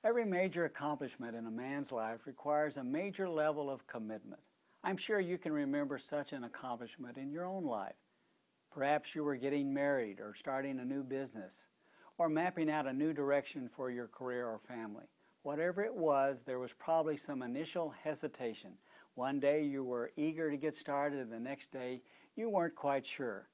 Every major accomplishment in a man's life requires a major level of commitment. I'm sure you can remember such an accomplishment in your own life. Perhaps you were getting married or starting a new business or mapping out a new direction for your career or family. Whatever it was, there was probably some initial hesitation. One day you were eager to get started and the next day you weren't quite sure.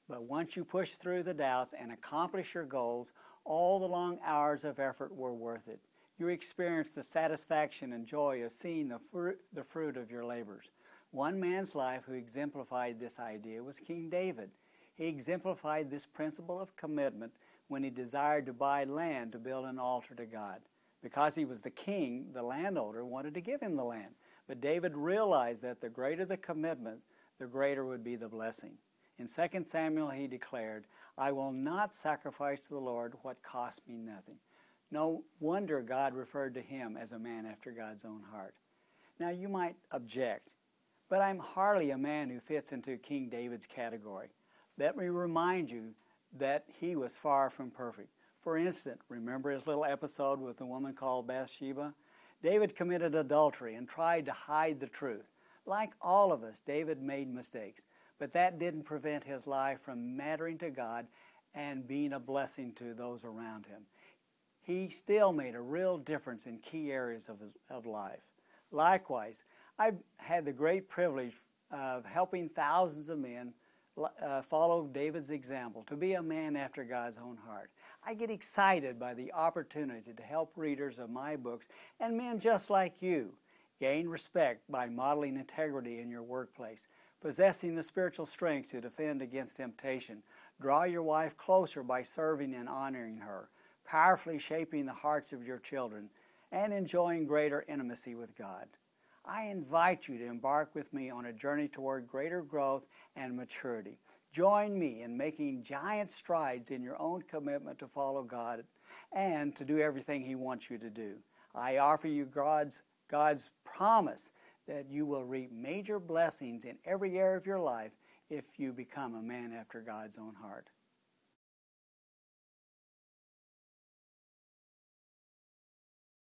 But once you pushed through the doubts and accomplished your goals, all the long hours of effort were worth it. You experienced the satisfaction and joy of seeing the fruit of your labors. One man's life who exemplified this idea was King David. He exemplified this principle of commitment when he desired to buy land to build an altar to God. Because he was the king, the landowner wanted to give him the land. But David realized that the greater the commitment, the greater would be the blessing. In 2 Samuel he declared, "I will not sacrifice to the Lord what cost me nothing." No wonder God referred to him as a man after God's own heart. Now you might object, but I'm hardly a man who fits into King David's category. Let me remind you that he was far from perfect. For instance, remember his little episode with the woman called Bathsheba? David committed adultery and tried to hide the truth. Like all of us, David made mistakes, but that didn't prevent his life from mattering to God and being a blessing to those around him. He still made a real difference in key areas of life. Likewise, I've had the great privilege of helping thousands of men follow David's example, to be a man after God's own heart. I get excited by the opportunity to help readers of my books and men just like you gain respect by modeling integrity in your workplace, possessing the spiritual strength to defend against temptation, draw your wife closer by serving and honoring her, powerfully shaping the hearts of your children, and enjoying greater intimacy with God. I invite you to embark with me on a journey toward greater growth and maturity. Join me in making giant strides in your own commitment to follow God and to do everything He wants you to do. I offer you God's promise that you will reap major blessings in every area of your life if you become a man after God's own heart.